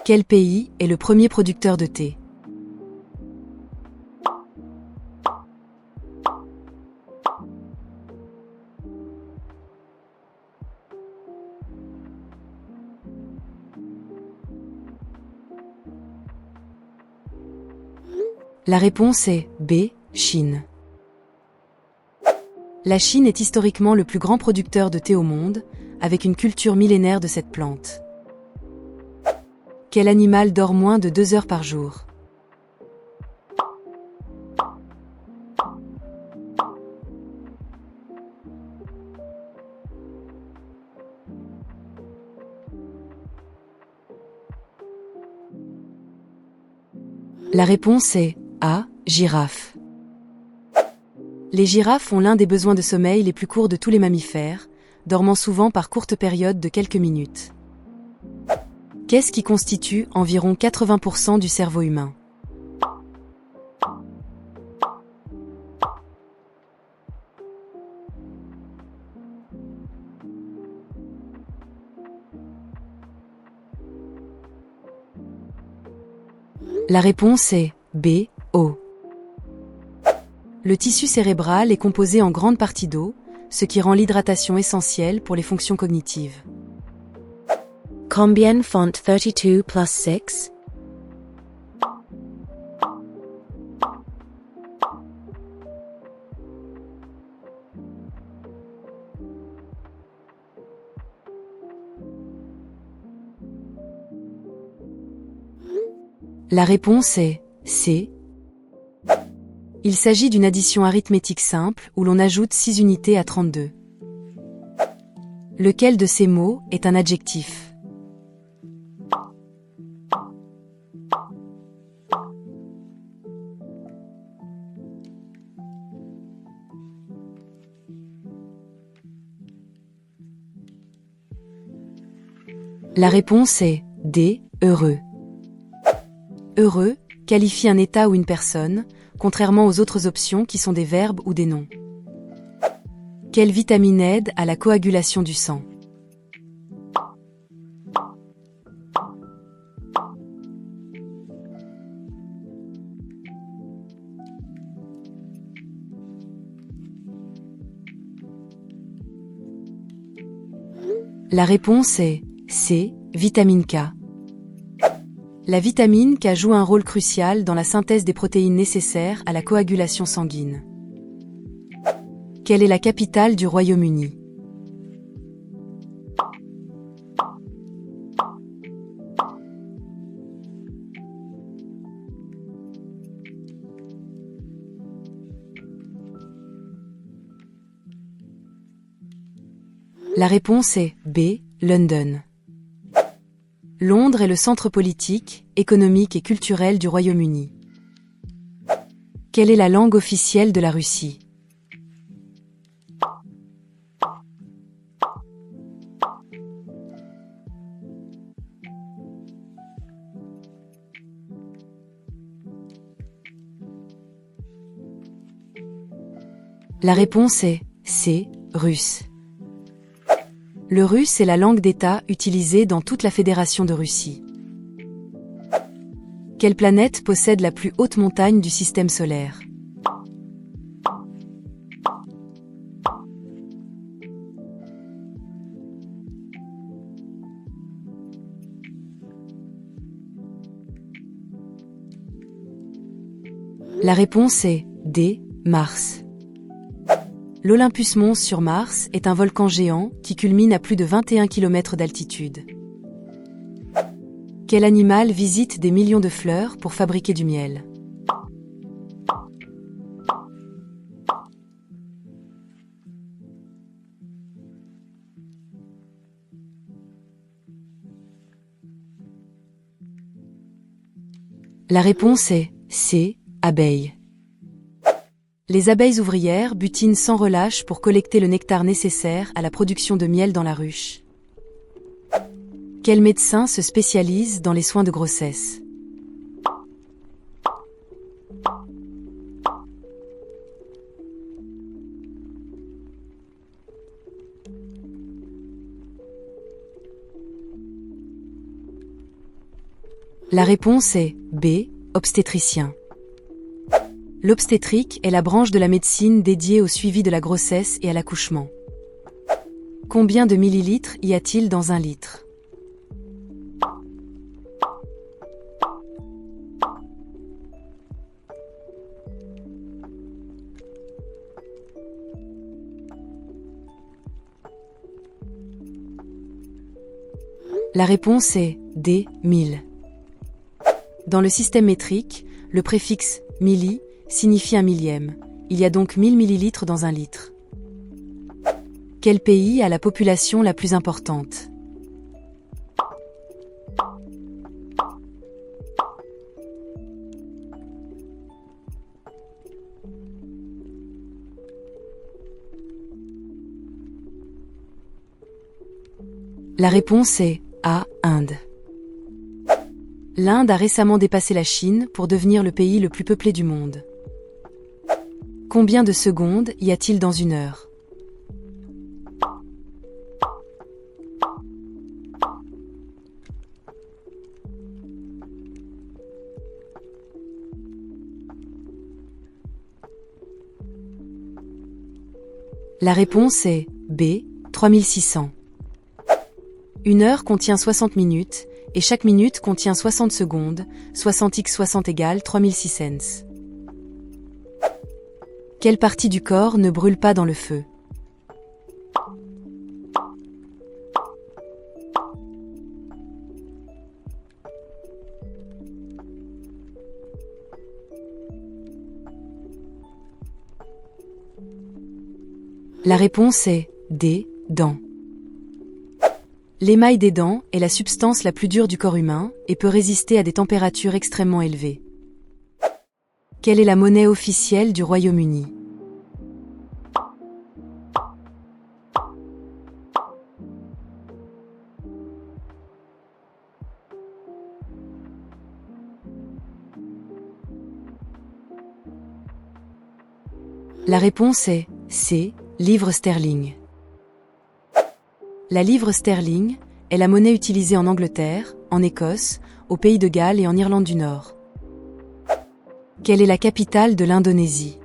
Quel pays est le premier producteur de thé? La réponse est B, Chine. La Chine est historiquement le plus grand producteur de thé au monde, avec une culture millénaire de cette plante. Quel animal dort moins de 2 heures par jour? La réponse est A, girafe. Les girafes ont l'un des besoins de sommeil les plus courts de tous les mammifères, dormant souvent par courtes périodes de quelques minutes. Qu'est-ce qui constitue environ 80% du cerveau humain? La réponse est B, eau. Le tissu cérébral est composé en grande partie d'eau, ce qui rend l'hydratation essentielle pour les fonctions cognitives. Combien font 32 plus 6? La réponse est C. Il s'agit d'une addition arithmétique simple où l'on ajoute 6 unités à 32. Lequel de ces mots est un adjectif? La réponse est D, heureux. Heureux qualifie un état ou une personne, contrairement aux autres options qui sont des verbes ou des noms. Quelle vitamine aide à la coagulation du sang? La réponse est C, vitamine K. La vitamine K joue un rôle crucial dans la synthèse des protéines nécessaires à la coagulation sanguine. Quelle est la capitale du Royaume-Uni? La réponse est B, London. Londres est le centre politique, économique et culturel du Royaume-Uni. Quelle est la langue officielle de la Russie? La réponse est C, russe. Le russe est la langue d'État utilisée dans toute la Fédération de Russie. Quelle planète possède la plus haute montagne du système solaire? La réponse est D, Mars. L'Olympus Mons sur Mars est un volcan géant qui culmine à plus de 21 km d'altitude. Quel animal visite des millions de fleurs pour fabriquer du miel? La réponse est C, abeilles. Les abeilles ouvrières butinent sans relâche pour collecter le nectar nécessaire à la production de miel dans la ruche. Quel médecin se spécialise dans les soins de grossesse? La réponse est B. Obstétricien. L'obstétrique est la branche de la médecine dédiée au suivi de la grossesse et à l'accouchement. Combien de millilitres y a-t-il dans un litre? La réponse est D. 1000. Dans le système métrique, le préfixe milli signifie un millième. Il y a donc 1000 millilitres dans un litre. Quel pays a la population la plus importante? La réponse est A. Inde. L'Inde a récemment dépassé la Chine pour devenir le pays le plus peuplé du monde. Combien de secondes y a-t-il dans une heure? La réponse est B. 3600. Une heure contient 60 minutes, et chaque minute contient 60 secondes, 60 x 60 égale 3600. Quelle partie du corps ne brûle pas dans le feu? La réponse est D. Dents. L'émail des dents est la substance la plus dure du corps humain et peut résister à des températures extrêmement élevées. Quelle est la monnaie officielle du Royaume-Uni? La réponse est C. Livre sterling. La livre sterling est la monnaie utilisée en Angleterre, en Écosse, au Pays de Galles et en Irlande du Nord. Quelle est la capitale de l'Indonésie?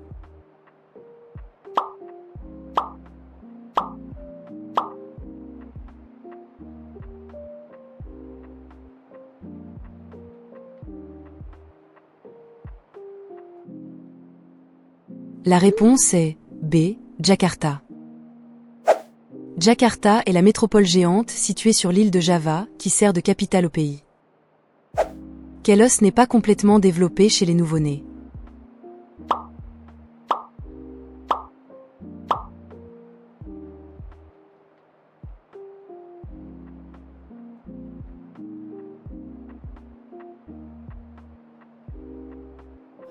La réponse est B. Jakarta. Jakarta est la métropole géante située sur l'île de Java qui sert de capitale au pays. Quel os n'est pas complètement développé chez les nouveau-nés?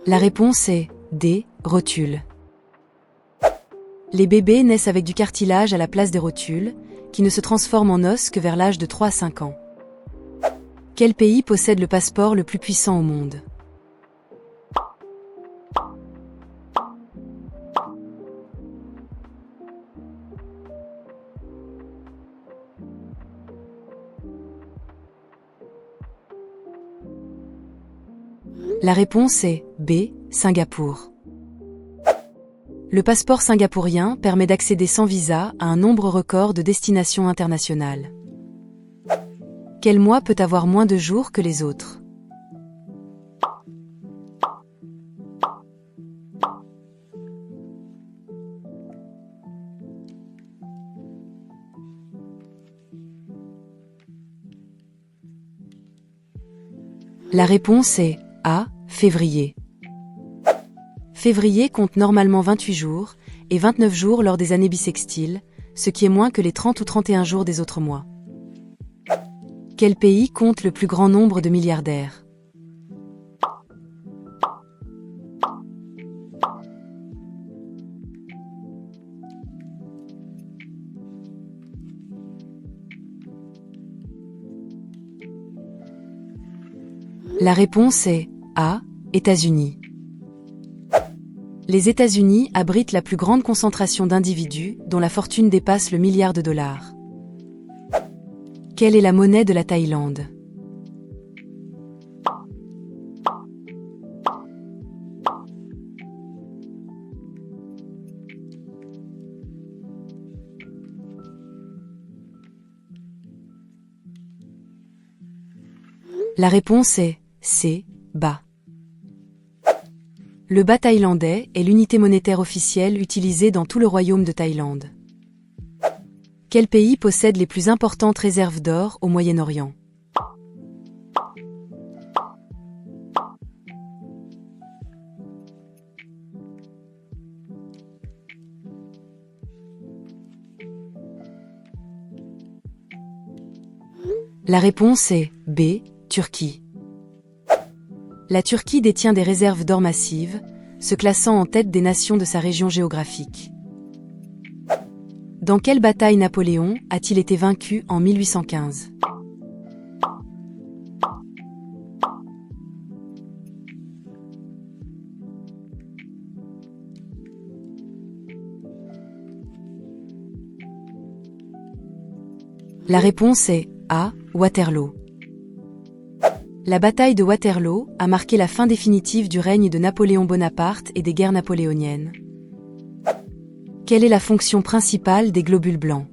La réponse est D. Rotule. Les bébés naissent avec du cartilage à la place des rotules, qui ne se transforment en os que vers l'âge de 3 à 5 ans. Quel pays possède le passeport le plus puissant au monde? La réponse est B. Singapour. Le passeport singapourien permet d'accéder sans visa à un nombre record de destinations internationales. Quel mois peut avoir moins de jours que les autres? La réponse est A. Février. Février compte normalement 28 jours et 29 jours lors des années bissextiles, ce qui est moins que les 30 ou 31 jours des autres mois. Quel pays compte le plus grand nombre de milliardaires? La réponse est A. États-Unis. Les États-Unis abritent la plus grande concentration d'individus dont la fortune dépasse le milliard de dollars. Quelle est la monnaie de la Thaïlande? La réponse est C. Baht. Le baht thaïlandais est l'unité monétaire officielle utilisée dans tout le royaume de Thaïlande. Quel pays possède les plus importantes réserves d'or au Moyen-Orient? La réponse est B. Turquie. La Turquie détient des réserves d'or massives, se classant en tête des nations de sa région géographique. Dans quelle bataille Napoléon a-t-il été vaincu en 1815? La réponse est A. Waterloo. La bataille de Waterloo a marqué la fin définitive du règne de Napoléon Bonaparte et des guerres napoléoniennes. Quelle est la fonction principale des globules blancs?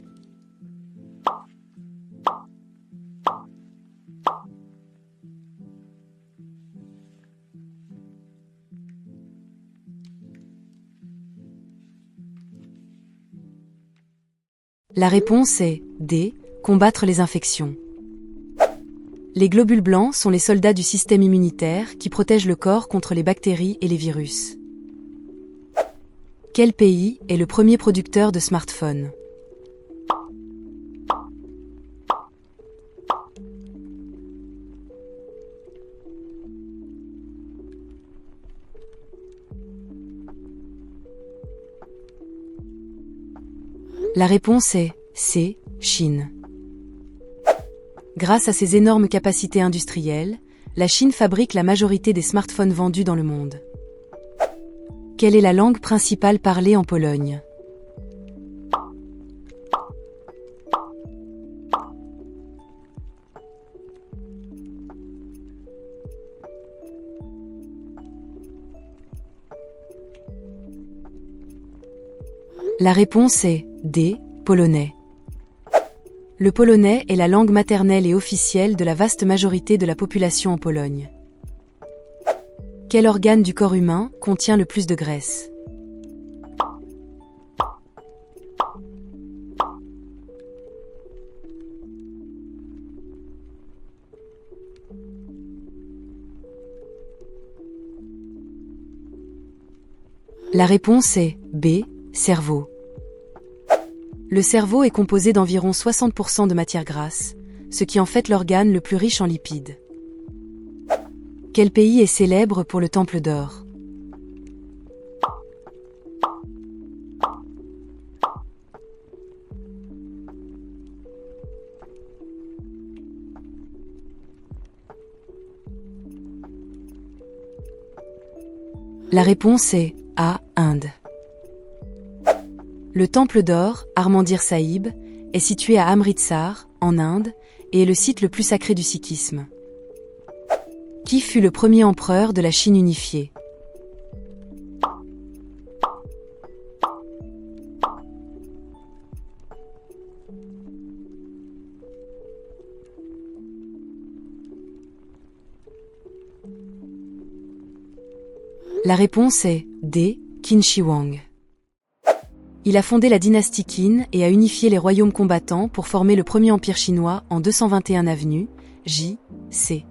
La réponse est D. Combattre les infections. Les globules blancs sont les soldats du système immunitaire qui protègent le corps contre les bactéries et les virus. Quel pays est le premier producteur de smartphones? La réponse est C. Chine. Grâce à ses énormes capacités industrielles, la Chine fabrique la majorité des smartphones vendus dans le monde. Quelle est la langue principale parlée en Pologne? La réponse est D. Polonais. Le polonais est la langue maternelle et officielle de la vaste majorité de la population en Pologne. Quel organe du corps humain contient le plus de graisse? La réponse est B. Cerveau. Le cerveau est composé d'environ 60% de matière grasse, ce qui en fait l'organe le plus riche en lipides. Quel pays est célèbre pour le Temple d'Or? La réponse est A. Inde. Le Temple d'Or, Harmandir Sahib, est situé à Amritsar, en Inde, et est le site le plus sacré du sikhisme. Qui fut le premier empereur de la Chine unifiée? La réponse est D. Qin Shi Huang. Il a fondé la dynastie Qin et a unifié les royaumes combattants pour former le premier empire chinois en 221 avenue, J.-C.